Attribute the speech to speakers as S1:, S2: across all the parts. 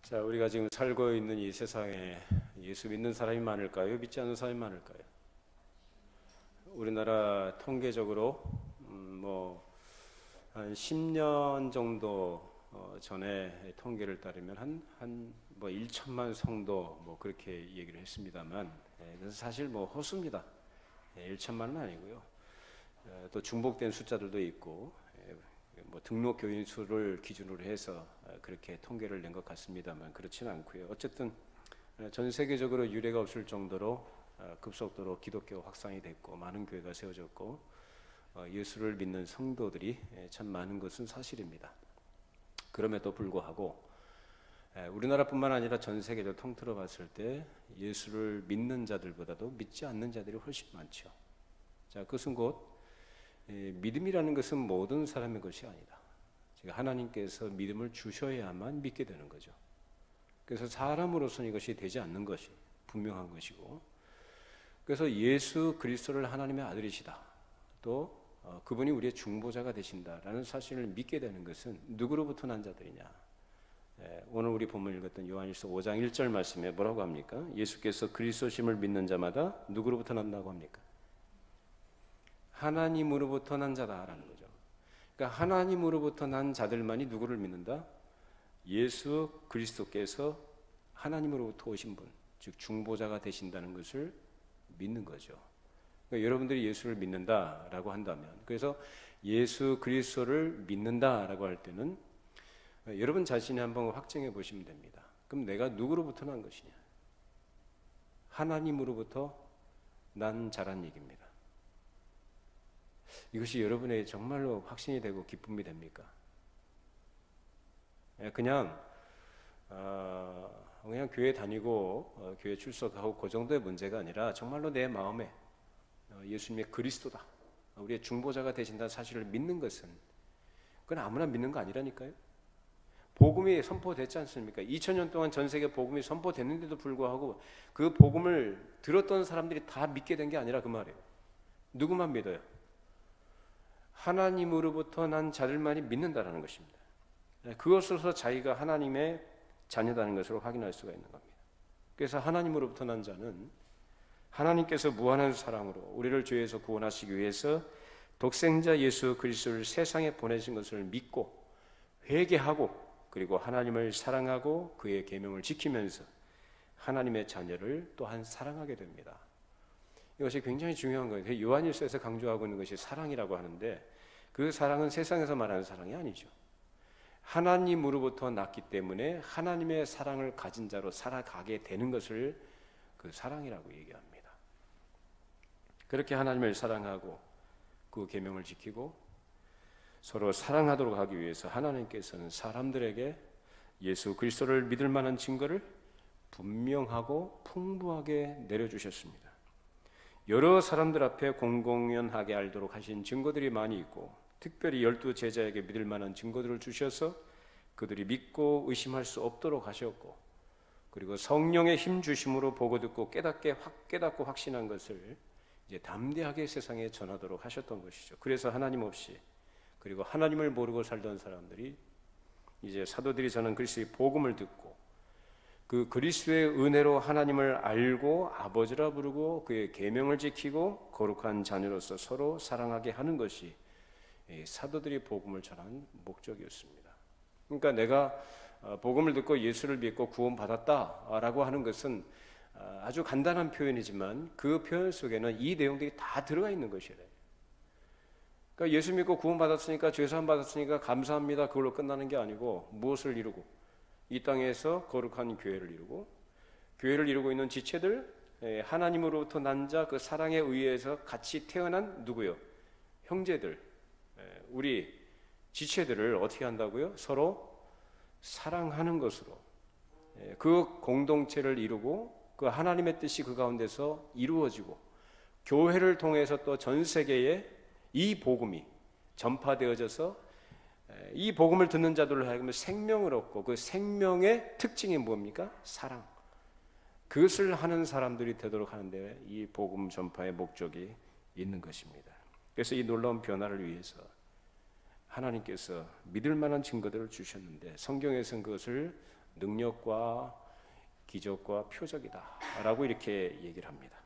S1: 자, 우리가 지금 살고 있는 이 세상에 예수 믿는 사람이 많을까요? 믿지 않는 사람이 많을까요? 우리나라 통계적으로 한 10년 정도 전에 통계를 따르면 한 1천만 성도 그렇게 얘기를 했습니다만, 그래서 사실 허수입니다. 1천만은 아니고요. 또 중복된 숫자들도 있고, 등록 교인 수를 기준으로 해서 그렇게 통계를 낸 것 같습니다만 그렇지는 않고요. 어쨌든 전 세계적으로 유례가 없을 정도로 급속도로 기독교 확산이 됐고 많은 교회가 세워졌고 예수를 믿는 성도들이 참 많은 것은 사실입니다. 그럼에도 불구하고 우리나라뿐만 아니라 전 세계를 통틀어 봤을 때 예수를 믿는 자들보다도 믿지 않는 자들이 훨씬 많죠. 자, 그것은 곧 믿음이라는 것은 모든 사람의 것이 아니다. 하나님께서 믿음을 주셔야만 믿게 되는 거죠. 그래서 사람으로서는 이것이 되지 않는 것이 분명한 것이고, 그래서 예수 그리스도를 하나님의 아들이시다, 또 그분이 우리의 중보자가 되신다라는 사실을 믿게 되는 것은 누구로부터 난 자들이냐. 오늘 우리 본문 읽었던 요한일서 5장 1절 말씀에 뭐라고 합니까? 예수께서 그리스도심을 믿는 자마다 누구로부터 난다고 합니까? 하나님으로부터 난 자다라는 거죠. 그러니까 하나님으로부터 난 자들만이 누구를 믿는다? 예수 그리스도께서 하나님으로부터 오신 분, 즉 중보자가 되신다는 것을 믿는 거죠. 그러니까 여러분들이 예수를 믿는다라고 한다면, 그래서 예수 그리스도를 믿는다라고 할 때는 여러분 자신이 한번 확정해 보시면 됩니다. 그럼 내가 누구로부터 난 것이냐? 하나님으로부터 난 자란 얘기입니다. 이것이 여러분의 정말로 확신이 되고 기쁨이 됩니까? 그냥 교회 다니고 교회 출석하고 그 정도의 문제가 아니라 정말로 내 마음에 예수님의 그리스도다, 우리의 중보자가 되신다는 사실을 믿는 것은, 그건 아무나 믿는 거 아니라니까요. 복음이 선포됐지 않습니까? 2000년 동안 전 세계 복음이 선포됐는데도 불구하고 그 복음을 들었던 사람들이 다 믿게 된 게 아니라 그 말이에요. 누구만 믿어요? 하나님으로부터 난 자들만이 믿는다라는 것입니다. 그것으로서 자기가 하나님의 자녀다는 것으로 확인할 수가 있는 겁니다. 그래서 하나님으로부터 난 자는 하나님께서 무한한 사랑으로 우리를 죄에서 구원하시기 위해서 독생자 예수 그리스도를 세상에 보내신 것을 믿고 회개하고, 그리고 하나님을 사랑하고 그의 계명을 지키면서 하나님의 자녀를 또한 사랑하게 됩니다. 이것이 굉장히 중요한 거예요. 요한일서에서 강조하고 있는 것이 사랑이라고 하는데, 그 사랑은 세상에서 말하는 사랑이 아니죠. 하나님으로부터 났기 때문에 하나님의 사랑을 가진 자로 살아가게 되는 것을 그 사랑이라고 얘기합니다. 그렇게 하나님을 사랑하고 그 계명을 지키고 서로 사랑하도록 하기 위해서 하나님께서는 사람들에게 예수 그리스도를 믿을 만한 증거를 분명하고 풍부하게 내려주셨습니다. 여러 사람들 앞에 공공연하게 알도록 하신 증거들이 많이 있고, 특별히 12 제자에게 믿을 만한 증거들을 주셔서 그들이 믿고 의심할 수 없도록 하셨고, 그리고 성령의 힘 주심으로 보고 듣고 깨닫고 확신한 것을 이제 담대하게 세상에 전하도록 하셨던 것이죠. 그래서 하나님 없이, 그리고 하나님을 모르고 살던 사람들이 이제 사도들이 전한 그리스도의 복음을 듣고 그 그리스도의 은혜로 하나님을 알고 아버지라 부르고 그의 계명을 지키고 거룩한 자녀로서 서로 사랑하게 하는 것이 사도들이 복음을 전한 목적이었습니다. 그러니까 내가 복음을 듣고 예수를 믿고 구원받았다라고 하는 것은 아주 간단한 표현이지만 그 표현 속에는 이 내용들이 다 들어가 있는 것이래요. 그러니까 예수 믿고 구원받았으니까, 죄사함 받았으니까 감사합니다, 그걸로 끝나는 게 아니고 무엇을 이루고, 이 땅에서 거룩한 교회를 이루고, 교회를 이루고 있는 지체들, 하나님으로부터 난 자 그 사랑에 의해서 같이 태어난 누구요? 형제들, 우리 지체들을 어떻게 한다고요? 서로 사랑하는 것으로 그 공동체를 이루고 그 하나님의 뜻이 그 가운데서 이루어지고, 교회를 통해서 또 전 세계에 이 복음이 전파되어져서 이 복음을 듣는 자들을 하여금 생명을 얻고, 그 생명의 특징이 뭡니까? 사랑. 그것을 하는 사람들이 되도록 하는데 이 복음 전파의 목적이 있는 것입니다. 그래서 이 놀라운 변화를 위해서 하나님께서 믿을 만한 증거들을 주셨는데, 성경에서는 그것을 능력과 기적과 표적이다라고 이렇게 얘기를 합니다.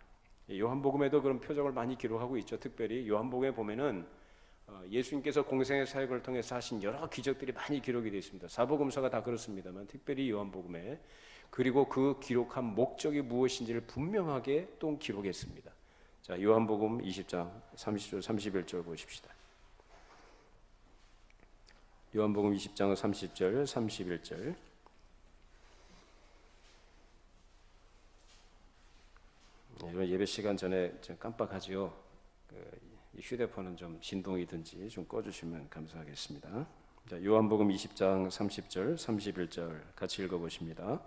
S1: 요한복음에도 그런 표적을 많이 기록하고 있죠. 특별히 요한복음에 보면은 예수님께서 공생의 사역을 통해서 하신 여러 기적들이 많이 기록이 되어 있습니다. 사복음서가 다 그렇습니다만 특별히 요한복음에, 그리고 그 기록한 목적이 무엇인지를 분명하게 또 기록했습니다. 자, 요한복음 20장 30절 31절 보십시다. 요한복음 20장 30절 31절. 이런 예배 시간 전에 좀 깜빡하지요. 휴대폰은 좀 진동이든지 좀 꺼주시면 감사하겠습니다. 자, 요한복음 20장 30절 31절 같이 읽어보십니다.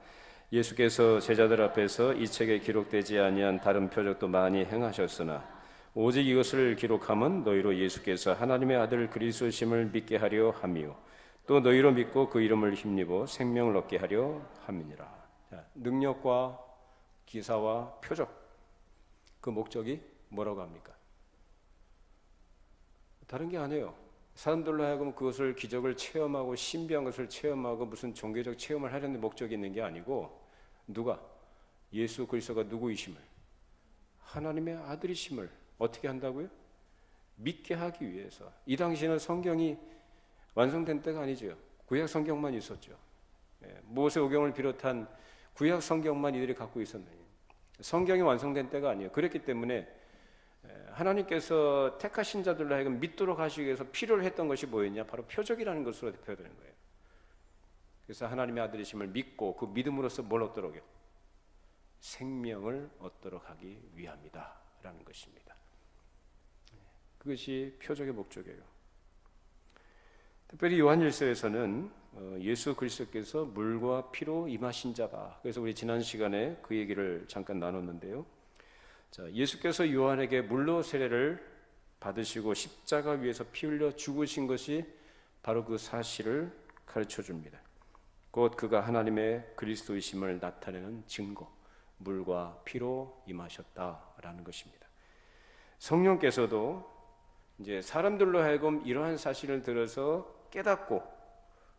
S1: 예수께서 제자들 앞에서 이 책에 기록되지 아니한 다른 표적도 많이 행하셨으나 오직 이것을 기록함은 너희로 예수께서 하나님의 아들 그리스도심을 믿게 하려 함이요 또 너희로 믿고 그 이름을 힘입어 생명을 얻게 하려 함이니라. 자, 능력과 기사와 표적, 그 목적이 뭐라고 합니까? 다른 게 아니에요. 사람들로 하여금 그것을, 기적을 체험하고 신비한 것을 체험하고 무슨 종교적 체험을 하려는 목적이 있는 게 아니고, 누가? 예수 그리스도가 누구이심을, 하나님의 아들이심을 어떻게 한다고요? 믿게 하기 위해서. 이 당시에는 성경이 완성된 때가 아니죠. 구약 성경만 있었죠. 모세오경을 비롯한 구약 성경만 이들이 갖고 있었느니 성경이 완성된 때가 아니에요. 그렇기 때문에 하나님께서 택하신 자들로 하여금 믿도록 하시기 위해서 필요로 했던 것이 뭐였냐? 바로 표적이라는 것으로 대표되는 거예요. 그래서 하나님의 아들이심을 믿고 그 믿음으로써 뭘 얻도록요? 생명을 얻도록 하기 위함이다 라는 것입니다. 그것이 표적의 목적이에요. 특별히 요한일서에서는 예수 그리스도께서 물과 피로 임하신 자다. 그래서 우리 지난 시간에 그 얘기를 잠깐 나눴는데요. 자, 예수께서 요한에게 물로 세례를 받으시고 십자가 위에서 피 흘려 죽으신 것이 바로 그 사실을 가르쳐 줍니다. 곧 그가 하나님의 그리스도이심을 나타내는 증거, 물과 피로 임하셨다라는 것입니다. 성령께서도 이제 사람들로 하여금 이러한 사실을 들어서 깨닫고,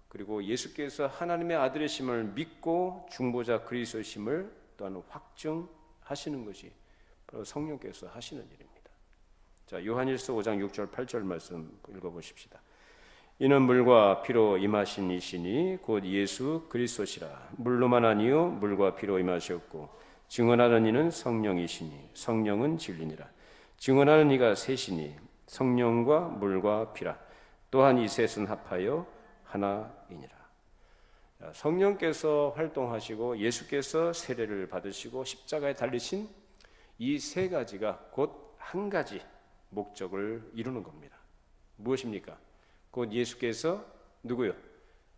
S1: 그리고 예수께서 하나님의 아들이심을 믿고 중보자 그리스도이심을 또한 확증하시는 것이 바로 성령께서 하시는 일입니다. 자, 요한일서 5장 6절 8절 말씀 읽어보십시다. 이는 물과 피로 임하신 이시니 곧 예수 그리스도시라. 물로만 아니요 물과 피로 임하셨고 증언하는 이는 성령이시니 성령은 진리니라. 증언하는 이가 셋이니 성령과 물과 피라. 또한 이 셋은 합하여 하나이니라. 성령께서 활동하시고 예수께서 세례를 받으시고 십자가에 달리신 이 세 가지가 곧 한 가지 목적을 이루는 겁니다. 무엇입니까? 곧 예수께서 누구요?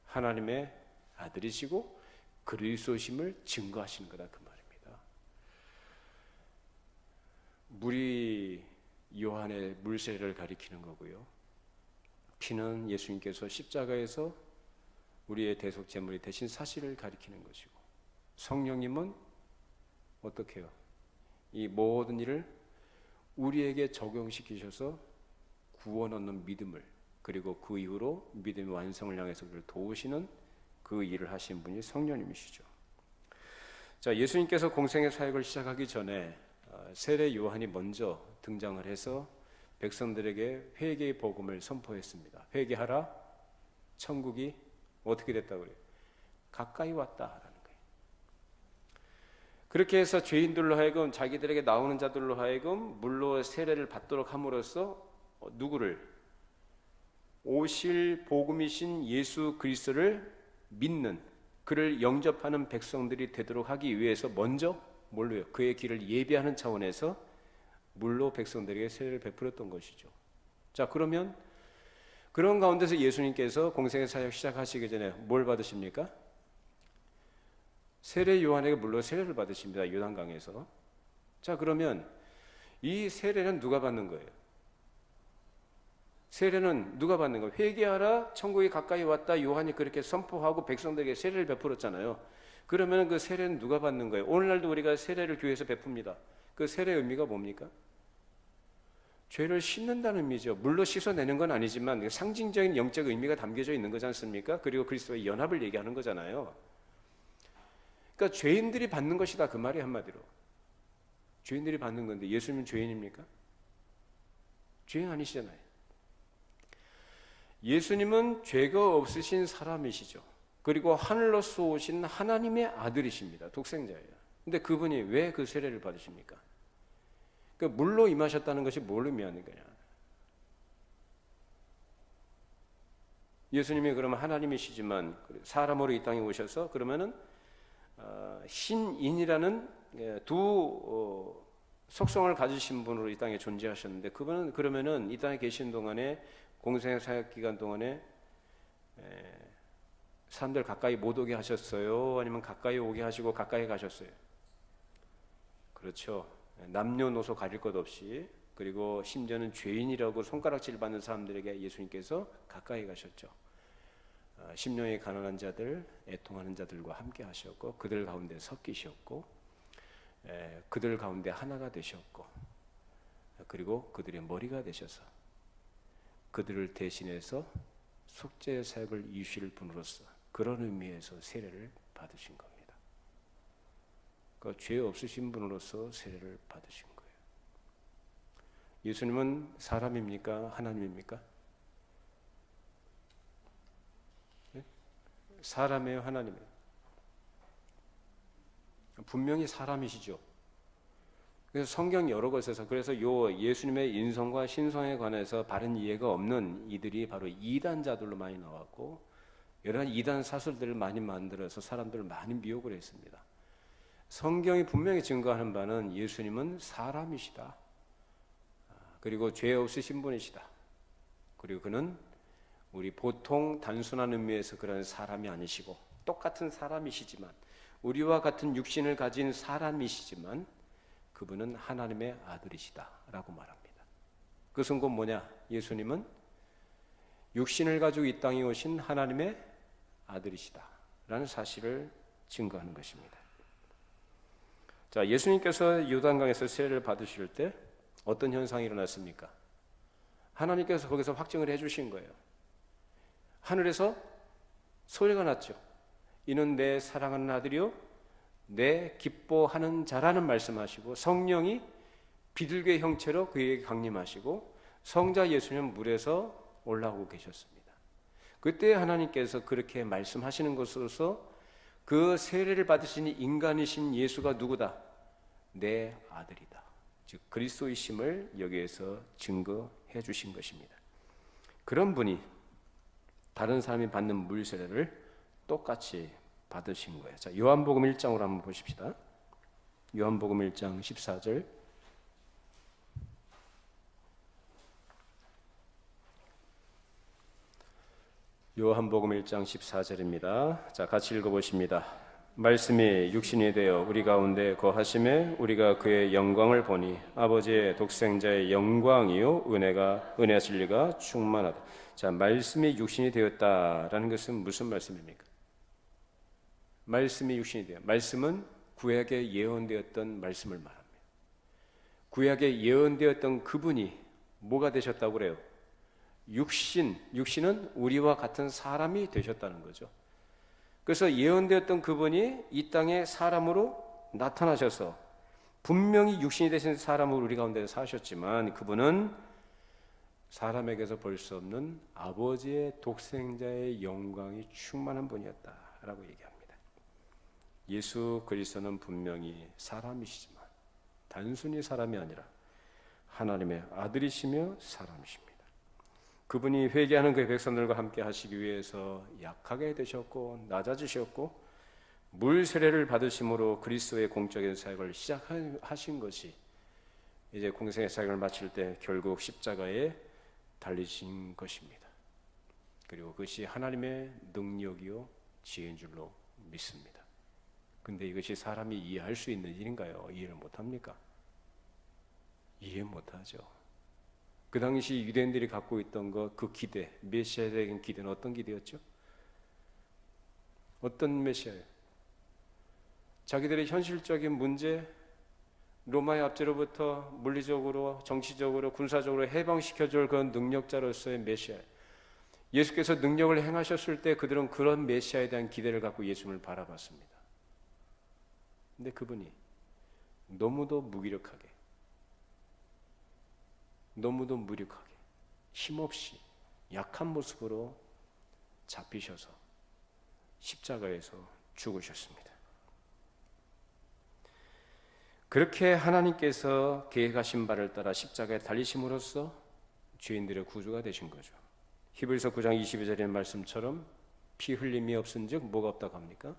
S1: 하나님의 아들이시고 그리스도심을 증거하시는 거다, 그 말입니다. 물이 요한의 물세례를 가리키는 거고요. 피는 예수님께서 십자가에서 우리의 대속 제물이 되신 사실을 가리키는 것이고, 성령님은 어떻게 해요? 이 모든 일을 우리에게 적용시키셔서 구원 얻는 믿음을, 그리고 그 이후로 믿음의 완성을 향해서 그를 도우시는 그 일을 하신 분이 성령님이시죠. 자, 예수님께서 공생의 사역을 시작하기 전에 세례 요한이 먼저 등장을 해서 백성들에게 회개의 복음을 선포했습니다. 회개하라, 천국이 어떻게 됐다고 그래요? 가까이 왔다라는 거예요. 그렇게 해서 죄인들로 하여금, 자기들에게 나오는 자들로 하여금 물로 세례를 받도록 함으로써 누구를? 오실 복음이신 예수 그리스도를 믿는, 그를 영접하는 백성들이 되도록 하기 위해서 먼저 뭘로요? 그의 길을 예비하는 차원에서 물로 백성들에게 세례를 베풀었던 것이죠. 자, 그러면 그런 가운데서 예수님께서 공생의 사역 시작하시기 전에 뭘 받으십니까? 세례 요한에게 물로 세례를 받으십니다. 요단강에서. 자, 그러면 이 세례는 누가 받는 거예요? 세례는 누가 받는 거예요? 회개하라, 천국이 가까이 왔다. 요한이 그렇게 선포하고 백성들에게 세례를 베풀었잖아요. 그러면 그 세례는 누가 받는 거예요? 오늘날도 우리가 세례를 교회에서 베풉니다. 그 세례의 의미가 뭡니까? 죄를 씻는다는 의미죠. 물로 씻어내는 건 아니지만 상징적인 영적 의미가 담겨져 있는 거지 않습니까? 그리고 그리스도의 연합을 얘기하는 거잖아요. 그러니까 죄인들이 받는 것이다, 그 말이 한마디로. 죄인들이 받는 건데 예수님은 죄인입니까? 죄인 아니시잖아요. 예수님은 죄가 없으신 사람이시죠. 그리고 하늘로서 오신 하나님의 아들이십니다. 독생자예요. 근데 그분이 왜 그 세례를 받으십니까? 그 물로 임하셨다는 것이 뭘 의미하는 거냐? 예수님이 그러면 하나님이시지만 사람으로 이 땅에 오셔서 그러면은 신인이라는 두 속성을 가지신 분으로 이 땅에 존재하셨는데, 그분은 그러면은 이 땅에 계신 동안에 공생 사역 기간 동안에 사람들 가까이 못 오게 하셨어요? 아니면 가까이 오게 하시고 가까이 가셨어요? 그렇죠. 남녀노소 가릴 것 없이, 그리고 심지어는 죄인이라고 손가락질 받는 사람들에게 예수님께서 가까이 가셨죠. 심령이 가난한 자들, 애통하는 자들과 함께 하셨고, 그들 가운데 섞이셨고, 그들 가운데 하나가 되셨고, 그리고 그들의 머리가 되셔서 그들을 대신해서 속죄 사역을 이루실 분으로서 그런 의미에서 세례를 받으신 겁니다. 그 죄 없으신 분으로서 세례를 받으신 거예요. 예수님은 사람입니까? 하나님입니까? 네? 사람이에요, 하나님이에요? 분명히 사람이시죠. 그래서 성경 여러 곳에서, 그래서 예수님의 인성과 신성에 관해서 바른 이해가 없는 이들이 바로 이단자들로 많이 나왔고, 여러 가지 이단 사설들을 많이 만들어서 사람들을 많이 미혹을 했습니다. 성경이 분명히 증거하는 바는 예수님은 사람이시다. 그리고 죄 없으신 분이시다. 그리고 그는 우리 보통 단순한 의미에서 그런 사람이 아니시고, 똑같은 사람이시지만, 우리와 같은 육신을 가진 사람이시지만 그분은 하나님의 아들이시다 라고 말합니다. 그것은 곧 뭐냐? 예수님은 육신을 가지고 이 땅에 오신 하나님의 아들이시다 라는 사실을 증거하는 것입니다. 자, 예수님께서 요단강에서 세례를 받으실 때 어떤 현상이 일어났습니까? 하나님께서 거기서 확증을 해주신 거예요. 하늘에서 소리가 났죠. 이는 내 사랑하는 아들이요 내 기뻐하는 자라는 말씀하시고, 성령이 비둘기의 형체로 그에게 강림하시고, 성자 예수님은 물에서 올라오고 계셨습니다. 그때 하나님께서 그렇게 말씀하시는 것으로서 그 세례를 받으신 인간이신 예수가 누구다? 내 아들이다. 즉 그리스도이심을 여기에서 증거해 주신 것입니다. 그런 분이 다른 사람이 받는 물 세례를 똑같이 받으신 거예요. 자, 요한복음 1장으로 한번 보십시다. 요한복음 1장 14절. 요한복음 1장 14절입니다. 자, 같이 읽어보십니다. 말씀이 육신이 되어 우리 가운데 거하심에 우리가 그의 영광을 보니 아버지의 독생자의 영광이요 은혜와 진리가 충만하다. 자, 말씀이 육신이 되었다라는 것은 무슨 말씀입니까? 말씀이 육신이 되어, 말씀은 구약에 예언되었던 말씀을 말합니다. 구약에 예언되었던 그분이 뭐가 되셨다고 그래요? 육신은 우리와 같은 사람이 되셨다는 거죠. 그래서 예언되었던 그분이 이 땅에 사람으로 나타나셔서 분명히 육신이 되신 사람으로 우리 가운데 사셨지만, 그분은 사람에게서 볼 수 없는 아버지의 독생자의 영광이 충만한 분이었다라고 얘기합니다. 예수 그리스도는 분명히 사람이시지만 단순히 사람이 아니라 하나님의 아들이시며 사람이십니다. 그분이 회개하는 그 백성들과 함께 하시기 위해서 약하게 되셨고 낮아지셨고 물 세례를 받으심으로 그리스도의 공적인 사역을 시작하신 것이 이제 공생의 사역을 마칠 때 결국 십자가에 달리신 것입니다. 그리고 그것이 하나님의 능력이요 지혜인 줄로 믿습니다. 근데 이것이 사람이 이해할 수 있는 일인가요? 이해를 못합니까? 이해 못하죠. 그 당시 유대인들이 갖고 있던 그 기대, 메시아에 대한 기대는 어떤 기대였죠? 어떤 메시아예요? 자기들의 현실적인 문제, 로마의 압제로부터 물리적으로, 정치적으로, 군사적으로 해방시켜줄 그런 능력자로서의 메시아. 예수께서 능력을 행하셨을 때 그들은 그런 메시아에 대한 기대를 갖고 예수님을 바라봤습니다. 근데 그분이 너무도 무기력하게, 너무도 무력하게, 힘없이 약한 모습으로 잡히셔서 십자가에서 죽으셨습니다. 그렇게 하나님께서 계획하신 바를 따라 십자가에 달리심으로써 죄인들의 구주가 되신 거죠. 히브리서 9장 22절의 말씀처럼 피 흘림이 없은즉 뭐가 없다고 합니까?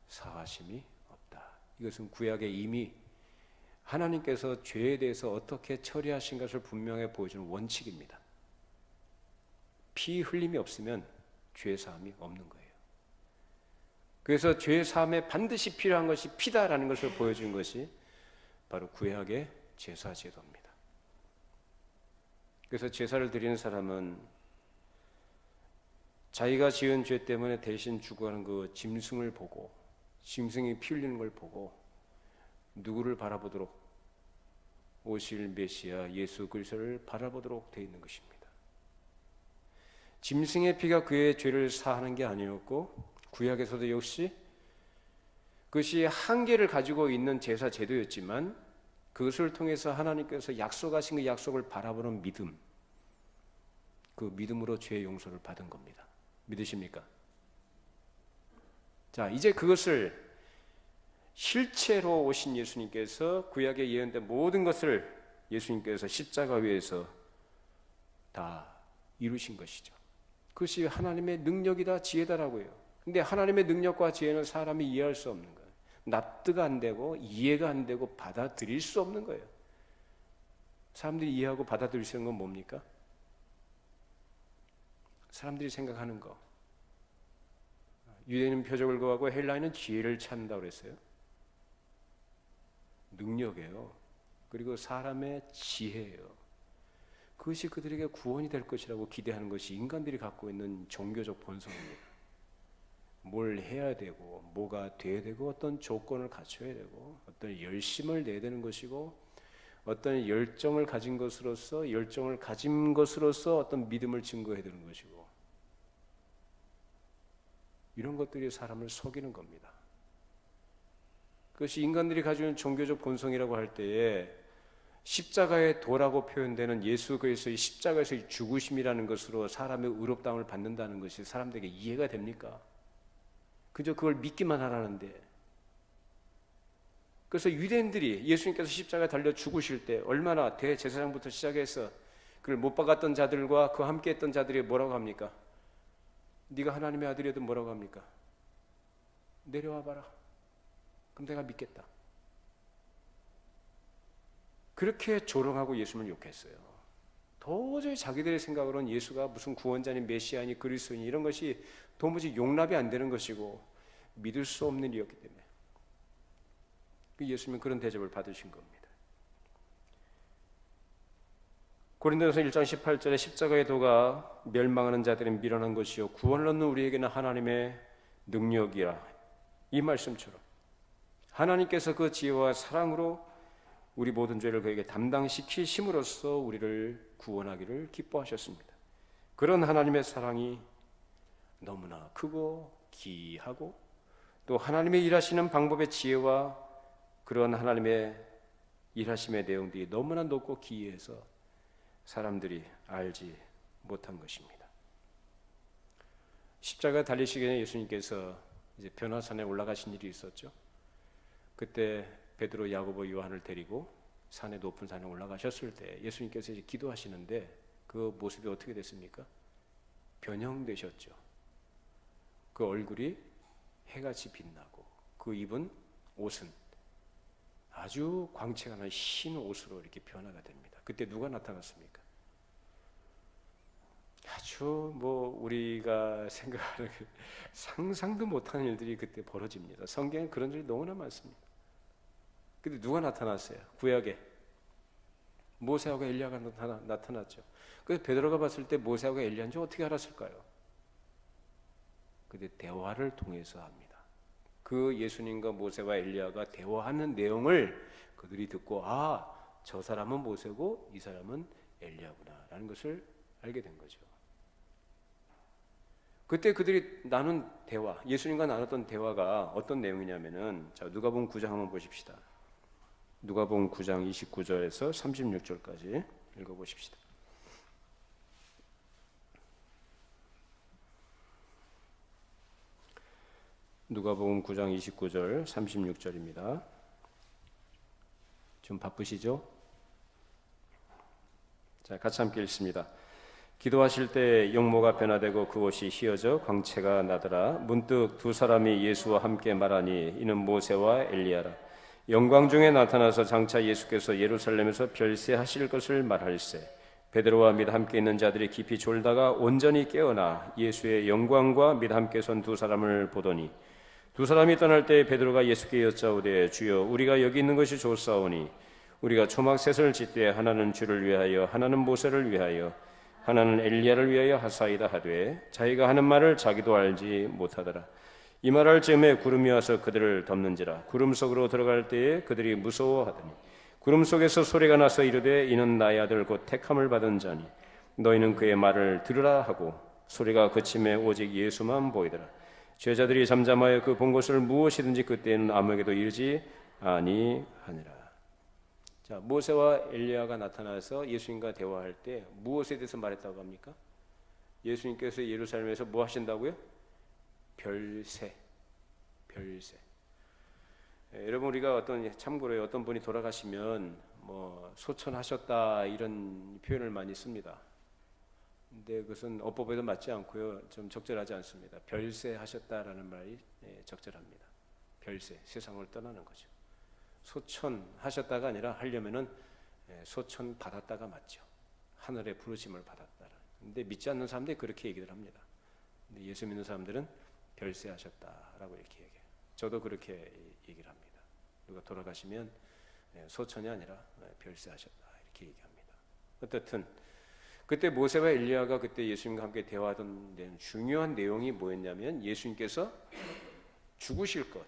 S1: 사하심이 없다. 이것은 구약에 이미 하나님께서 죄에 대해서 어떻게 처리하신 것을 분명히 보여주는 원칙입니다. 피 흘림이 없으면 죄 사함이 없는 거예요. 그래서 죄 사함에 반드시 필요한 것이 피다라는 것을 보여준 것이 바로 구약의 제사 제도입니다. 그래서 제사를 드리는 사람은 자기가 지은 죄 때문에 대신 죽어가는 그 짐승을 보고, 짐승이 피 흘리는 걸 보고 누구를 바라보도록, 오실 메시아 예수 그리스도를 바라보도록 되어 있는 것입니다. 짐승의 피가 그의 죄를 사하는 게 아니었고, 구약에서도 역시 그것이 한계를 가지고 있는 제사 제도였지만 그것을 통해서 하나님께서 약속하신 그 약속을 바라보는 믿음, 그 믿음으로 죄의 용서를 받은 겁니다. 믿으십니까? 자, 이제 그것을 실체로 오신 예수님께서 구약에 예언된 모든 것을 예수님께서 십자가 위에서 다 이루신 것이죠. 그것이 하나님의 능력이다, 지혜다라고요. 근데 하나님의 능력과 지혜는 사람이 이해할 수 없는 거예요. 납득 안 되고 이해가 안 되고 받아들일 수 없는 거예요. 사람들이 이해하고 받아들일 수 있는 건 뭡니까? 사람들이 생각하는 거. 유대인은 표적을 구하고 헬라인은 지혜를 찾는다고 그랬어요. 능력이에요. 그리고 사람의 지혜예요. 그것이 그들에게 구원이 될 것이라고 기대하는 것이 인간들이 갖고 있는 종교적 본성입니다. 뭘 해야 되고 뭐가 돼야 되고 어떤 조건을 갖춰야 되고 어떤 열심을 내야 되는 것이고 어떤 열정을 가진 것으로서 어떤 믿음을 증거해야 되는 것이고, 이런 것들이 사람을 속이는 겁니다. 그것이 인간들이 가지고 있는 종교적 본성이라고 할 때에 십자가의 도라고 표현되는 예수 그리스도의 십자가에서의 죽으심이라는 것으로 사람의 의롭다움을 받는다는 것이 사람들에게 이해가 됩니까? 그저 그걸 믿기만 하라는데. 그래서 유대인들이 예수님께서 십자가에 달려 죽으실 때 얼마나 대제사장부터 시작해서 그를 못 박았던 자들과 그 함께 했던 자들이 뭐라고 합니까? 네가 하나님의 아들이어도 뭐라고 합니까? 내려와 봐라. 그럼 내가 믿겠다. 그렇게 조롱하고 예수님을 욕했어요. 도저히 자기들의 생각으로는 예수가 무슨 구원자니 메시아니 그리스도니 이런 것이 도무지 용납이 안 되는 것이고 믿을 수 없는 일이었기 때문에 예수님은 그런 대접을 받으신 겁니다. 고린도전서 1장 18절에 십자가의 도가 멸망하는 자들은 미련한 것이요 구원을 얻는 우리에게는 하나님의 능력이라, 이 말씀처럼 하나님께서 그 지혜와 사랑으로 우리 모든 죄를 그에게 담당시키심으로써 우리를 구원하기를 기뻐하셨습니다. 그런 하나님의 사랑이 너무나 크고 기이하고 또 하나님의 일하시는 방법의 지혜와 그런 하나님의 일하심의 내용들이 너무나 높고 기이해서 사람들이 알지 못한 것입니다. 십자가 달리시기 전에 예수님께서 이제 변화산에 올라가신 일이 있었죠. 그때 베드로, 야고보, 요한을 데리고 산에 높은 산에 올라가셨을 때 예수님께서 이제 기도하시는데 그 모습이 어떻게 됐습니까? 변형되셨죠. 그 얼굴이 해같이 빛나고 그 입은 옷은 아주 광채가 나는 흰 옷으로 이렇게 변화가 됩니다. 그때 누가 나타났습니까? 아주 우리가 생각하는 상상도 못하는 일들이 그때 벌어집니다. 성경에 그런 일이 너무나 많습니다. 근데 누가 나타났어요? 구약에 모세하고 엘리야가 나타났죠. 그래서 베드로가 봤을 때 모세하고 엘리야인지 어떻게 알았을까요? 근데 대화를 통해서 합니다. 그 예수님과 모세와 엘리야가 대화하는 내용을 그들이 듣고 저 사람은 모세고 이 사람은 엘리야구나 라는 것을 알게 된 거죠. 그때 그들이 나눈 대화, 예수님과 나눴던 대화가 어떤 내용이냐면은, 자, 누가복음 9장 한번 보십시다. 누가복음 9장 29절에서 36절까지 읽어보십시다. 누가복음 9장 29절 36절입니다. 좀 바쁘시죠? 자, 같이 함께 읽습니다. 기도하실 때 용모가 변화되고 그곳이 휘어져 광채가 나더라. 문득 두 사람이 예수와 함께 말하니 이는 모세와 엘리야라. 영광 중에 나타나서 장차 예수께서 예루살렘에서 별세하실 것을 말할세. 베드로와 및 함께 있는 자들이 깊이 졸다가 온전히 깨어나 예수의 영광과 및 함께 선 두 사람을 보더니 두 사람이 떠날 때 베드로가 예수께 여짜오되 주여 우리가 여기 있는 것이 좋사오니 우리가 초막 셋을 짓되 하나는 주를 위하여 하나는 모세를 위하여 하나는 엘리야를 위하여 하사이다 하되 자기가 하는 말을 자기도 알지 못하더라. 이 말할 즈음에 구름이 와서 그들을 덮는지라. 구름 속으로 들어갈 때에 그들이 무서워하더니 구름 속에서 소리가 나서 이르되 이는 나의 아들 곧 택함을 받은 자니 너희는 그의 말을 들으라 하고 소리가 그침에 오직 예수만 보이더라. 제자들이 잠잠하여 그 본 것을 무엇이든지 그때는 아무에게도 이르지 아니하니라. 자, 모세와 엘리야가 나타나서 예수님과 대화할 때 무엇에 대해서 말했다고 합니까? 예수님께서 예루살렘에서 뭐 하신다고요? 별세. 여러분, 우리가 참고로 어떤 분이 돌아가시면 뭐 소천하셨다 이런 표현을 많이 씁니다. 근데 그것은 어법에도 맞지 않고요, 좀 적절하지 않습니다. 별세하셨다라는 말이 적절합니다. 별세, 세상을 떠나는 거죠. 소천하셨다가 아니라 하려면은 소천 받았다가 맞죠. 하늘의 부르심을 받았다라. 근데 믿지 않는 사람들이 그렇게 얘기를 합니다. 근데 예수 믿는 사람들은 별세하셨다라고 이렇게 얘기해요. 저도 그렇게 얘기를 합니다. 누가 돌아가시면 소천이 아니라 별세하셨다 이렇게 얘기합니다. 어떻든 그때 모세와 엘리야가 그때 예수님과 함께 대화하던 데는 중요한 내용이 뭐였냐면 예수님께서 죽으실 것.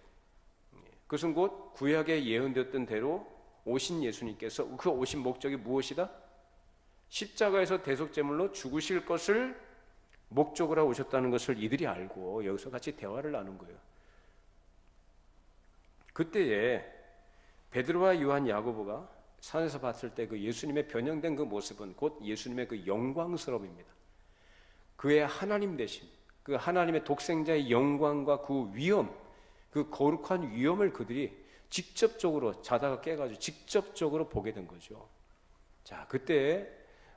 S1: 그것은 곧 구약에 예언되었던 대로 오신 예수님께서 그 오신 목적이 무엇이다? 십자가에서 대속제물로 죽으실 것을 목적으로 오셨다는 것을 이들이 알고 여기서 같이 대화를 나눈 거예요. 그때에 베드로와 요한, 야고보가 산에서 봤을 때 그 예수님의 변형된 그 모습은 곧 예수님의 그 영광스러움입니다. 그의 하나님 되심, 그 하나님의 독생자의 영광과 그 위엄, 그 거룩한 위엄을 그들이 직접적으로 자다가 깨가지고 직접적으로 보게 된 거죠. 자, 그때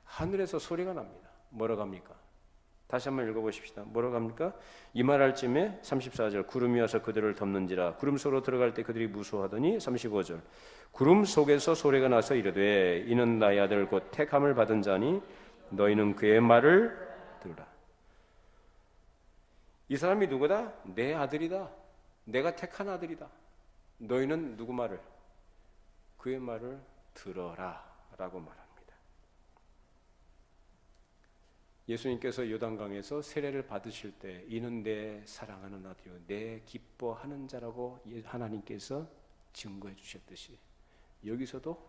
S1: 하늘에서 소리가 납니다. 뭐라고 합니까? 다시 한번 읽어보십시다. 뭐라고 합니까? 이 말할 쯤에 34절 구름이 와서 그들을 덮는지라. 구름 속으로 들어갈 때 그들이 무서워하더니 35절 구름 속에서 소리가 나서 이르되 이는 나의 아들 곧 택함을 받은 자니 너희는 그의 말을 들으라. 이 사람이 누구다? 내 아들이다. 내가 택한 아들이다. 너희는 누구 말을? 그의 말을 들어라 라고 말합니다. 예수님께서 요단강에서 세례를 받으실 때 이는 내 사랑하는 아들이요 내 기뻐하는 자라고 하나님께서 증거해 주셨듯이 여기서도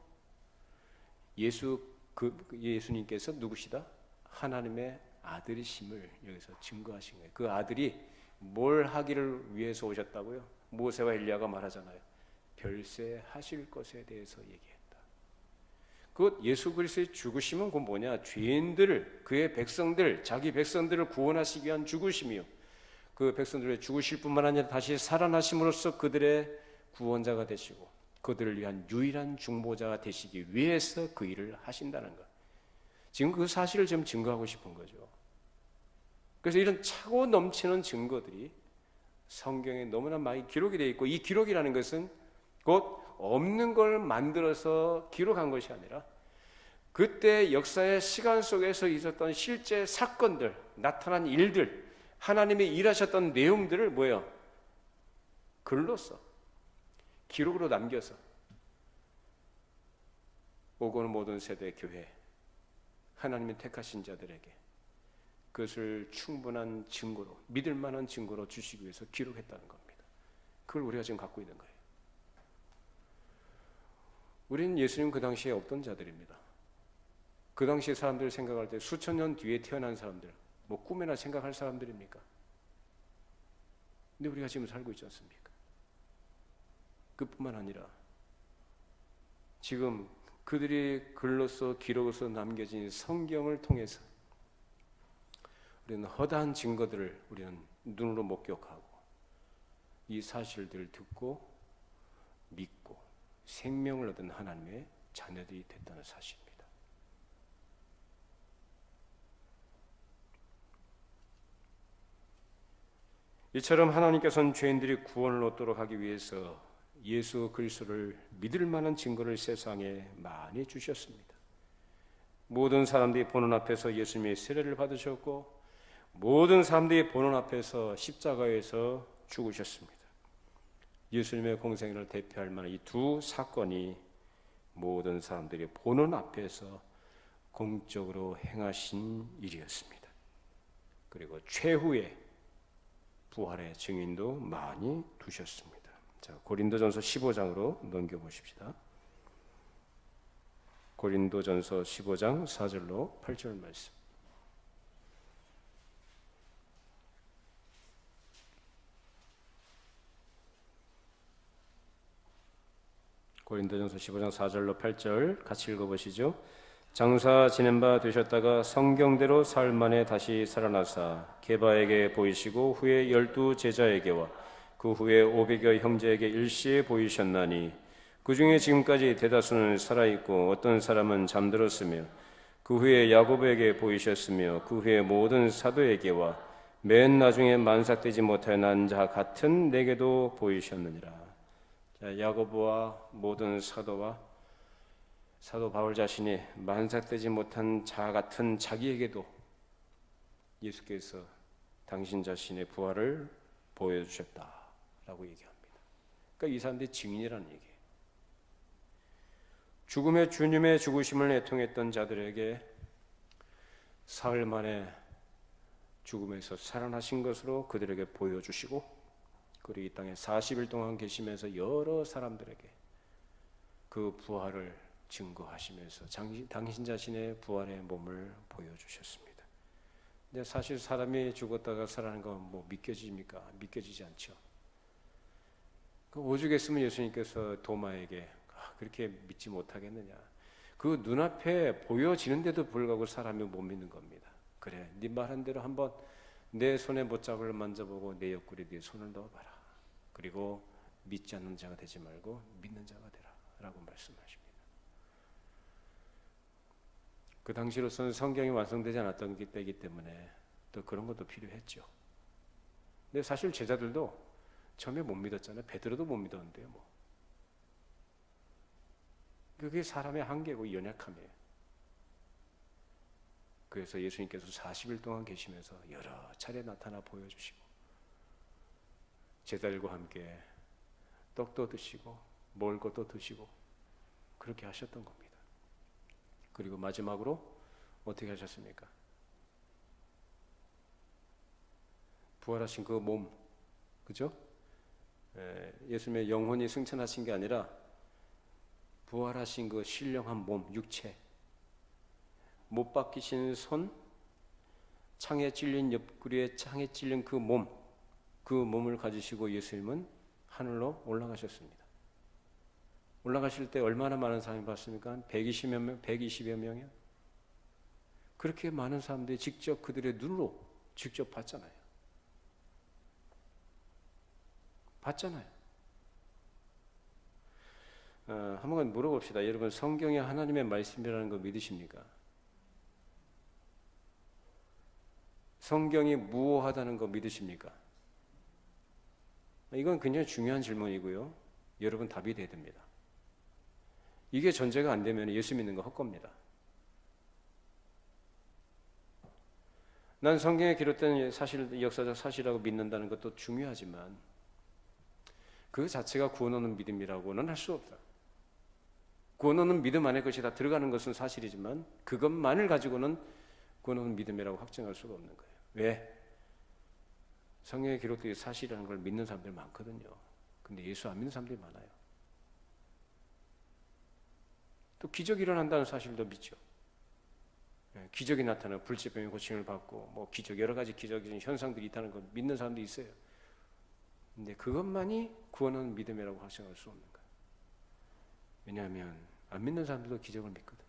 S1: 예수님께서 누구시다? 하나님의 아들이심을 여기서 증거하신 거예요. 그 아들이 뭘 하기를 위해서 오셨다고요? 모세와 엘리야가 말하잖아요. 별세하실 것에 대해서 얘기했다. 그 예수 그리스도의 죽으심은 그 뭐냐? 죄인들을, 그의 백성들, 자기 백성들을 구원하시기 위한 죽으심이요. 그 백성들의 죽으실 뿐만 아니라 다시 살아나심으로써 그들의 구원자가 되시고 그들을 위한 유일한 중보자가 되시기 위해서 그 일을 하신다는 것. 지금 그 사실을 좀 증거하고 싶은 거죠. 그래서 이런 차고 넘치는 증거들이 성경에 너무나 많이 기록이 되어 있고 이 기록이라는 것은 곧 없는 걸 만들어서 기록한 것이 아니라 그때 역사의 시간 속에서 있었던 실제 사건들, 나타난 일들, 하나님이 일하셨던 내용들을 뭐예요? 글로써, 기록으로 남겨서 오고 오는 모든 세대 교회, 하나님이 택하신 자들에게 그것을 충분한 증거로, 믿을 만한 증거로 주시기 위해서 기록했다는 겁니다. 그걸 우리가 지금 갖고 있는 거예요. 우리는 예수님 그 당시에 없던 자들입니다. 그 당시에 사람들을 생각할 때 수천 년 뒤에 태어난 사람들, 뭐 꿈에나 생각할 사람들입니까? 근데 우리가 지금 살고 있지 않습니까? 그뿐만 아니라 지금 그들이 글로써 기록으로서 남겨진 성경을 통해서 우리는 허다한 증거들을 우리는 눈으로 목격하고 이 사실들을 듣고 믿고 생명을 얻은 하나님의 자녀들이 됐다는 사실입니다. 이처럼 하나님께서는 죄인들이 구원을 얻도록 하기 위해서 예수 그리스도를 믿을 만한 증거를 세상에 많이 주셨습니다. 모든 사람들이 보는 앞에서 예수님의 세례를 받으셨고 모든 사람들이 보는 앞에서 십자가에서 죽으셨습니다. 예수님의 공생애를 대표할 만한 이 두 사건이 모든 사람들이 보는 앞에서 공적으로 행하신 일이었습니다. 그리고 최후의 부활의 증인도 많이 두셨습니다. 자, 고린도전서 15장으로 넘겨보십시다. 고린도전서 15장 4절로 8절 말씀. 고린도전서 15장 4절로 8절 같이 읽어보시죠. 장사 지낸 바 되셨다가 성경대로 사흘 만에 다시 살아나사 게바에게 보이시고 후에 12 제자에게와 그 후에 500여 형제에게 일시에 보이셨나니 그 중에 지금까지 대다수는 살아있고 어떤 사람은 잠들었으며 그 후에 야고보에게 보이셨으며 그 후에 모든 사도에게와 맨 나중에 만삭되지 못하여 난 자 같은 내게도 보이셨느니라. 자, 야고보와 모든 사도와 사도 바울 자신이 만삭되지 못한 자 같은 자기에게도 예수께서 당신 자신의 부활을 보여주셨다라고 얘기합니다. 그러니까 이 사람들이 증인이라는 얘기예요. 죽음의 주님의 죽으심을 애통했던 자들에게 사흘 만에 죽음에서 살아나신 것으로 그들에게 보여주시고 그리고 이 땅에 40일 동안 계시면서 여러 사람들에게 그 부활을 증거하시면서 당신 자신의 부활의 몸을 보여주셨습니다. 근데 사실 사람이 죽었다가 살아나는 건 뭐 믿겨집니까? 믿겨지지 않죠. 그 오죽했으면 예수님께서 도마에게 그렇게 믿지 못하겠느냐. 그 눈앞에 보여지는데도 불구하고 사람이 못 믿는 겁니다. 그래, 네 말한 대로 한번 내 손에 못자국을 만져보고 내 옆구리에 네 손을 넣어봐라. 그리고 믿지 않는 자가 되지 말고 믿는 자가 되라 라고 말씀하십니다. 그 당시로서는 성경이 완성되지 않았던 때이기 때문에 또 그런 것도 필요했죠. 근데 사실 제자들도 처음에 못 믿었잖아요. 베드로도 못 믿었는데요. 뭐. 그게 사람의 한계고 연약함이에요. 그래서 예수님께서 40일 동안 계시면서 여러 차례 나타나 보여주시고 제자들과 함께 떡도 드시고 먹을 것도 드시고 그렇게 하셨던 겁니다. 그리고 마지막으로 어떻게 하셨습니까? 부활하신 그 몸, 그죠? 예수님의 영혼이 승천하신 게 아니라 부활하신 그 신령한 몸, 육체, 못 박히신 손, 창에 찔린 옆구리에 창에 찔린 그 몸, 그 몸을 가지시고 예수님은 하늘로 올라가셨습니다. 올라가실 때 얼마나 많은 사람이 봤습니까? 120여 명이요. 그렇게 많은 사람들이 직접 그들의 눈으로 직접 봤잖아요. 한번 물어봅시다. 여러분, 성경이 하나님의 말씀이라는 거 믿으십니까? 성경이 무오하다는 거 믿으십니까? 이건 굉장히 중요한 질문이고요. 여러분 답이 돼야 됩니다. 이게 전제가 안 되면 예수 믿는 거 헛겁니다. 난 성경에 기록된 사실, 역사적 사실이라고 믿는다는 것도 중요하지만 그 자체가 구원 얻는 믿음이라고는 할 수 없다. 구원 얻는 믿음 안에 것이 다 들어가는 것은 사실이지만 그것만을 가지고는 구원 얻는 믿음이라고 확정할 수가 없는 거예요. 왜? 성경에 기록된 사실이라는 걸 믿는 사람들 많거든요. 근데 예수 안 믿는 사람들이 많아요. 또 기적이 일어난다는 사실도 믿죠. 기적이 나타나고 불치병이 고침을 받고 뭐 기적 여러 가지 기적적인 현상들이 있다는 걸 믿는 사람도 있어요. 근데 그것만이 구원하는 믿음이라고 확신할 수 없는 거예요. 왜냐하면 안 믿는 사람들도 기적을 믿거든요.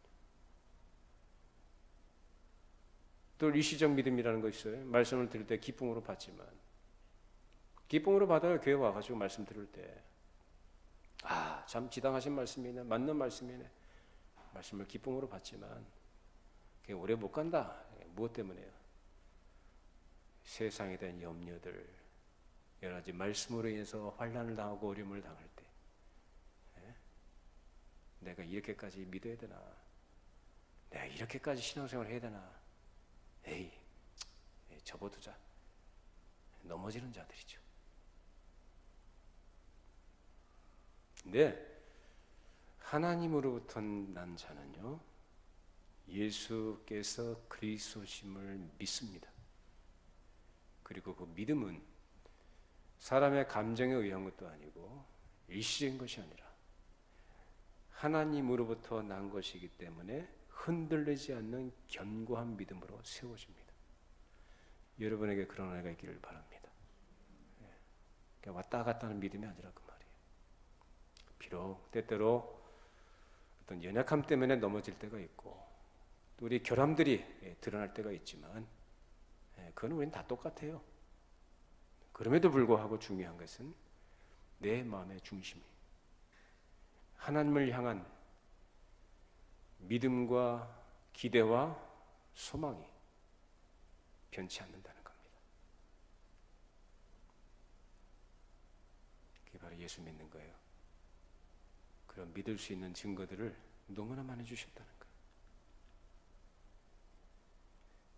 S1: 또 일시적 믿음이라는 거 있어요. 말씀을 들을 때 기쁨으로 받지만, 기쁨으로 받아요. 교회 와가지고 말씀 들을 때, 아, 참 지당하신 말씀이네, 맞는 말씀이네, 말씀을 기쁨으로 받지만 그게 오래 못 간다. 무엇 때문에요? 세상에 대한 염려들, 여러 가지 말씀으로 인해서 환난을 당하고 어려움을 당할 때, 내가 이렇게까지 믿어야 되나, 내가 이렇게까지 신앙생활을 해야 되나, 에이, 접어두자. 넘어지는 자들이죠. 근데 하나님으로부터 난 자는요, 예수께서 그리스도심을 믿습니다. 그리고 그 믿음은 사람의 감정에 의한 것도 아니고 일시적인 것이 아니라 하나님으로부터 난 것이기 때문에 흔들리지 않는 견고한 믿음으로 세워집니다. 여러분에게 그런 은혜가 있기를 바랍니다. 그러니까 왔다 갔다 하는 믿음이 아니라 그 말이에요. 비록 때때로 어떤 연약함 때문에 넘어질 때가 있고 또 우리 결함들이 드러날 때가 있지만 그건 우리는 다 똑같아요. 그럼에도 불구하고 중요한 것은 내 마음의 중심이 하나님을 향한 믿음과 기대와 소망이 변치 않는다는 겁니다. 그게 바로 예수 믿는 거예요. 그런 믿을 수 있는 증거들을 너무나 많이 주셨다는 거예요.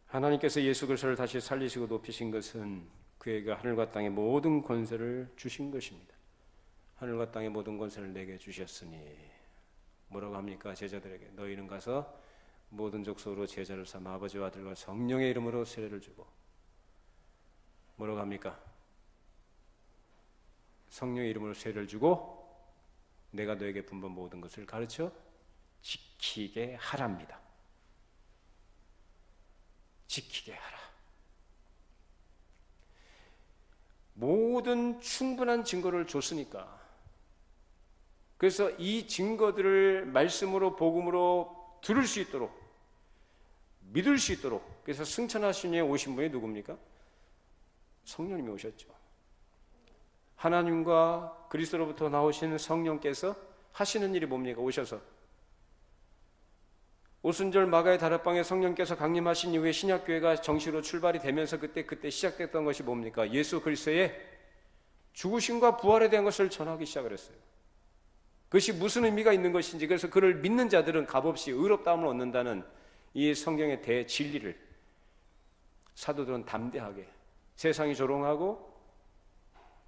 S1: 하나님께서 예수 그리스도를 다시 살리시고 높이신 것은 그에게 하늘과 땅의 모든 권세를 주신 것입니다. 하늘과 땅의 모든 권세를 내게 주셨으니 뭐라고 합니까? 제자들에게 너희는 가서 모든 족속으로 제자를 삼아 아버지와 아들과 성령의 이름으로 세례를 주고 뭐라고 합니까? 성령의 이름으로 세례를 주고 내가 너에게 분본 모든 것을 가르쳐 지키게 하랍니다. 지키게 하라. 모든 충분한 증거를 줬으니까. 그래서 이 증거들을 말씀으로 복음으로 들을 수 있도록 믿을 수 있도록 그래서 승천하신 이에 오신 분이 누굽니까? 성령님이 오셨죠. 하나님과 그리스도로부터 나오신 성령께서 하시는 일이 뭡니까? 오셔서 오순절 마가의 다락방에 성령께서 강림하신 이후에 신약교회가 정식으로 출발이 되면서 그때 시작됐던 것이 뭡니까? 예수 그리스도의 죽으심과 부활에 대한 것을 전하기 시작을 했어요. 그것이 무슨 의미가 있는 것인지, 그래서 그를 믿는 자들은 값없이 의롭다함을 얻는다는 이 성경의 대진리를 사도들은 담대하게 세상이 조롱하고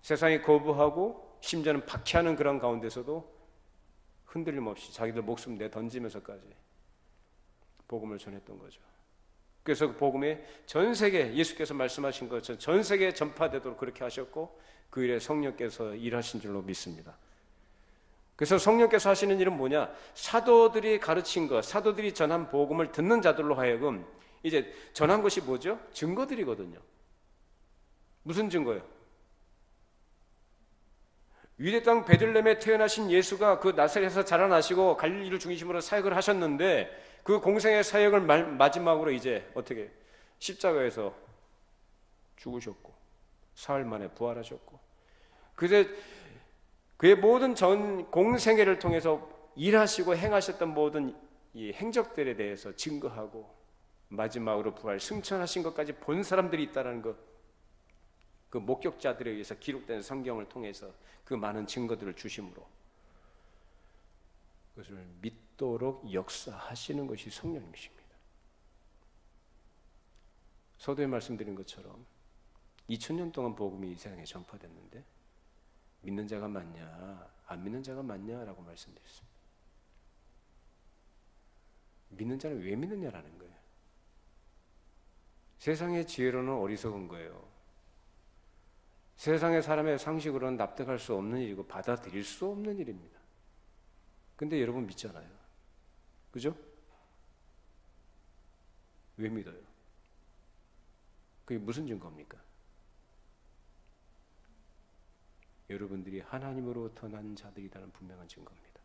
S1: 세상이 거부하고 심지어는 박해하는 그런 가운데서도 흔들림 없이 자기들 목숨 내 던지면서까지 복음을 전했던 거죠. 그래서 그 복음이 전 세계 예수께서 말씀하신 것처럼 전 세계에 전파되도록 그렇게 하셨고 그 일에 성령께서 일하신 줄로 믿습니다. 그래서 성령께서 하시는 일은 뭐냐? 사도들이 가르친 것, 사도들이 전한 복음을 듣는 자들로 하여금 이제 전한 것이 뭐죠? 증거들이거든요. 무슨 증거예요? 유대 땅 베들레헴에 태어나신 예수가 그 나사렛에서 자라나시고 갈릴리를 중심으로 사역을 하셨는데 그 공생의 사역을 마지막으로 이제 어떻게 십자가에서 죽으셨고 사흘 만에 부활하셨고 그의 모든 전 공생애를 통해서 일하시고 행하셨던 모든 이 행적들에 대해서 증거하고 마지막으로 부활 승천하신 것까지 본 사람들이 있다는 것, 그 목격자들에 의해서 기록된 성경을 통해서 그 많은 증거들을 주심으로 그것을 믿도록 역사하시는 것이 성령님이십니다. 서두에 말씀드린 것처럼 2000년 동안 복음이 이 세상에 전파됐는데 믿는 자가 많냐 안 믿는 자가 많냐라고 말씀드렸습니다. 믿는 자는 왜 믿느냐라는 거예요. 세상의 지혜로는 어리석은 거예요. 세상의 사람의 상식으로는 납득할 수 없는 일이고 받아들일 수 없는 일입니다. 근데 여러분 믿잖아요. 그죠? 왜 믿어요? 그게 무슨 증거입니까? 여러분들이 하나님으로부터 난 자들이라는 분명한 증거입니다.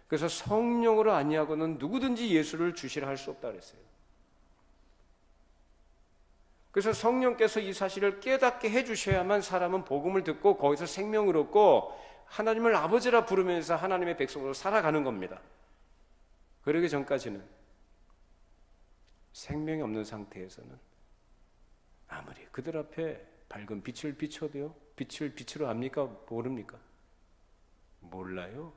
S1: 그래서 성령으로 아니하고는 누구든지 예수를 주시라 할 수 없다 그랬어요. 그래서 성령께서 이 사실을 깨닫게 해주셔야만 사람은 복음을 듣고 거기서 생명을 얻고 하나님을 아버지라 부르면서 하나님의 백성으로 살아가는 겁니다. 그러기 전까지는 생명이 없는 상태에서는 아무리 그들 앞에 밝은 빛을 비춰도요, 빛을 빛으로 압니까? 모릅니까? 몰라요.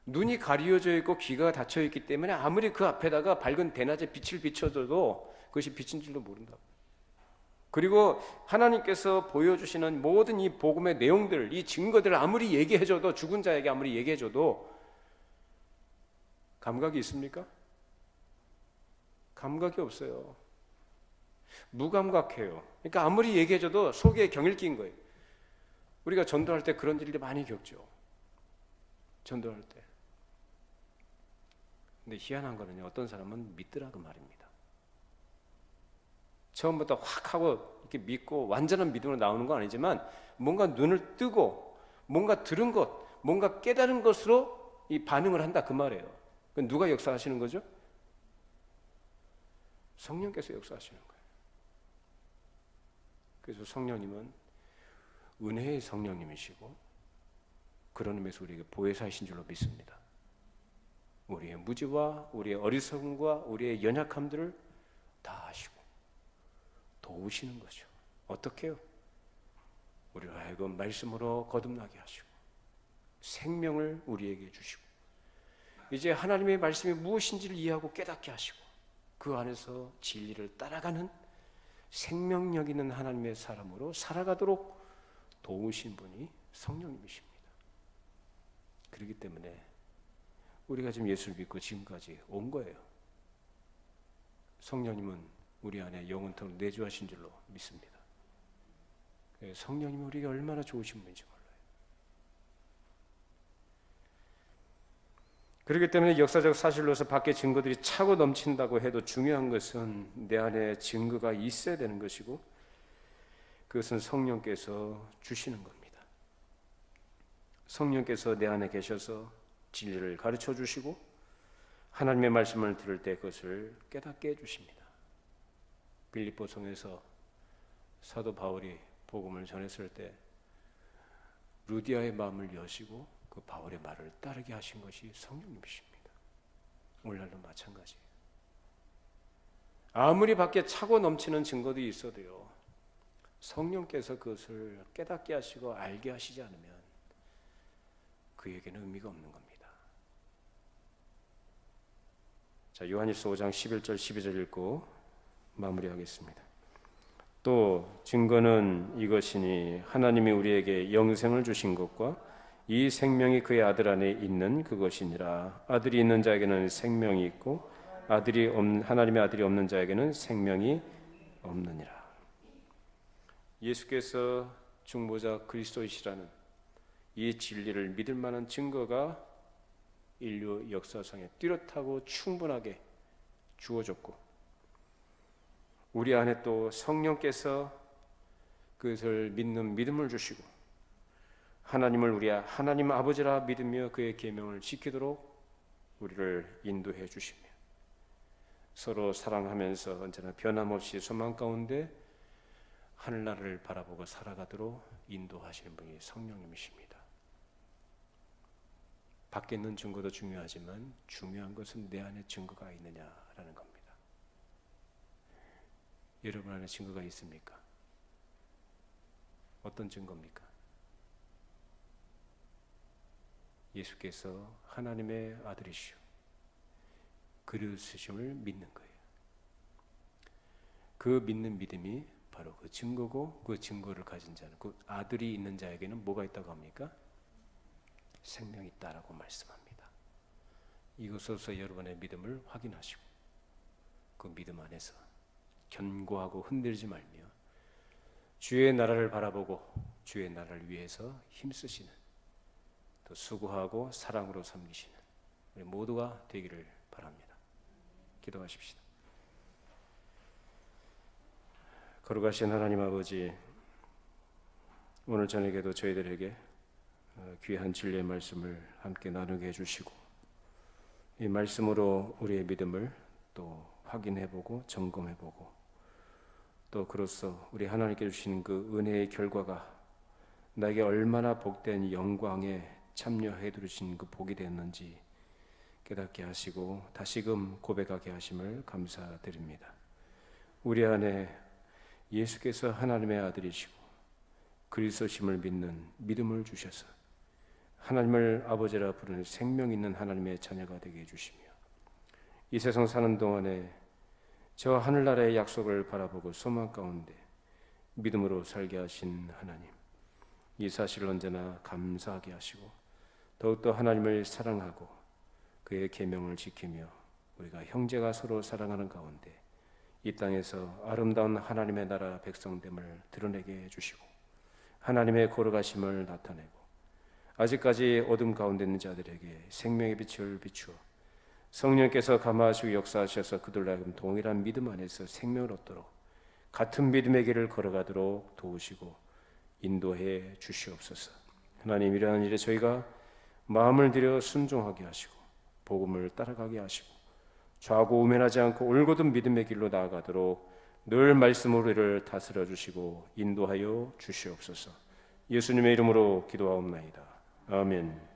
S1: 눈이 가려져 있고 귀가 닫혀 있기 때문에 아무리 그 앞에다가 밝은 대낮에 빛을 비춰줘도 그것이 빛인 줄도 모른다고. 그리고 하나님께서 보여주시는 모든 이 복음의 내용들, 이 증거들을 아무리 얘기해줘도, 죽은 자에게 아무리 얘기해줘도 감각이 있습니까? 감각이 없어요. 무감각해요. 그러니까 아무리 얘기해줘도 속에 경일 낀 거예요. 우리가 전도할 때 그런 일이 많이 겪죠. 전도할 때. 근데 희한한 거는요, 어떤 사람은 믿더라 그 말입니다. 처음부터 확 하고 이렇게 믿고 완전한 믿음으로 나오는 건 아니지만 뭔가 눈을 뜨고 뭔가 들은 것, 뭔가 깨달은 것으로 이 반응을 한다 그 말이에요. 그건 누가 역사하시는 거죠? 성령께서 역사하시는 거예요. 그래서 성령님은 은혜의 성령님이시고 그런 의미에서 우리에게 보혜사이신 줄로 믿습니다. 우리의 무지와 우리의 어리석음과 우리의 연약함들을 다 아시고 도우시는 거죠. 어떻게 해요? 우리로 하여금 말씀으로 거듭나게 하시고 생명을 우리에게 주시고 이제 하나님의 말씀이 무엇인지를 이해하고 깨닫게 하시고 그 안에서 진리를 따라가는 생명력 있는 하나님의 사람으로 살아가도록 도우신 분이 성령님이십니다. 그렇기 때문에 우리가 지금 예수를 믿고 지금까지 온 거예요. 성령님은 우리 안에 영원토록 내주하신 줄로 믿습니다. 성령님이 우리에게 얼마나 좋으신 분인지 몰라요. 그렇기 때문에 역사적 사실로서 밖에 증거들이 차고 넘친다고 해도 중요한 것은 내 안에 증거가 있어야 되는 것이고 그것은 성령께서 주시는 겁니다. 성령께서 내 안에 계셔서 진리를 가르쳐 주시고 하나님의 말씀을 들을 때 그것을 깨닫게 해주십니다. 빌립보성에서 사도 바울이 복음을 전했을 때 루디아의 마음을 여시고 그 바울의 말을 따르게 하신 것이 성령님이십니다. 오늘날도 마찬가지예요. 아무리 밖에 차고 넘치는 증거도 있어도요, 성령께서 그것을 깨닫게 하시고 알게 하시지 않으면 그에게는 의미가 없는 겁니다. 자, 요한일서 5장 11절 12절 읽고 마무리하겠습니다. 또 증거는 이것이니 하나님이 우리에게 영생을 주신 것과 이 생명이 그의 아들 안에 있는 그것이니라. 아들이 있는 자에게는 생명이 있고 하나님의 아들이 없는 자에게는 생명이 없느니라. 예수께서 중보자 그리스도이시라는 이 진리를 믿을 만한 증거가 인류 역사상에 뚜렷하고 충분하게 주어졌고 우리 안에 또 성령께서 그것을 믿는 믿음을 주시고 하나님을 우리 하나님 아버지라 믿으며 그의 계명을 지키도록 우리를 인도해 주시며 서로 사랑하면서 언제나 변함없이 소망 가운데 하늘나라를 바라보고 살아가도록 인도하시는 분이 성령님이십니다. 밖에 있는 증거도 중요하지만 중요한 것은 내 안에 증거가 있느냐라는 겁니다. 여러분 안에 증거가 있습니까? 어떤 증거입니까? 예수께서 하나님의 아들이시오 그리스도심을 믿는 거예요. 그 믿는 믿음이 바로 그 증거고 그 증거를 가진 자는 그 아들이 있는 자에게는 뭐가 있다고 합니까? 생명이 있다라고 말씀합니다. 이것으로서 여러분의 믿음을 확인하시고 그 믿음 안에서 견고하고 흔들리지 말며 주의 나라를 바라보고 주의 나라를 위해서 힘쓰시는 또 수고하고 사랑으로 섬기시는 우리 모두가 되기를 바랍니다. 기도하십시다. 거룩하신 하나님 아버지, 오늘 저녁에도 저희들에게 귀한 진리의 말씀을 함께 나누게 해주시고 이 말씀으로 우리의 믿음을 또 확인해보고 점검해보고 또 그로써 우리 하나님께 주신 그 은혜의 결과가 나에게 얼마나 복된 영광에 참여해 주신 그 복이 되었는지 깨닫게 하시고 다시금 고백하게 하심을 감사드립니다. 우리 안에 예수께서 하나님의 아들이시고 그리스도심을 믿는 믿음을 주셔서 하나님을 아버지라 부르는 생명 있는 하나님의 자녀가 되게 해주시며 이 세상 사는 동안에 저 하늘나라의 약속을 바라보고 소망 가운데 믿음으로 살게 하신 하나님, 이 사실을 언제나 감사하게 하시고 더욱더 하나님을 사랑하고 그의 계명을 지키며 우리가 형제가 서로 사랑하는 가운데 이 땅에서 아름다운 하나님의 나라 백성됨을 드러내게 해주시고 하나님의 거룩하심을 나타내고 아직까지 어둠 가운데 있는 자들에게 생명의 빛을 비추어 성령께서 감화하시고 역사하셔서 그들로 하여금 동일한 믿음 안에서 생명을 얻도록 같은 믿음의 길을 걸어가도록 도우시고 인도해 주시옵소서. 하나님, 이러한 일에 저희가 마음을 들여 순종하게 하시고 복음을 따라가게 하시고 좌고 우면하지 않고 올곧은 믿음의 길로 나아가도록 늘 말씀으로 이를 다스려 주시고 인도하여 주시옵소서. 예수님의 이름으로 기도하옵나이다. 아멘.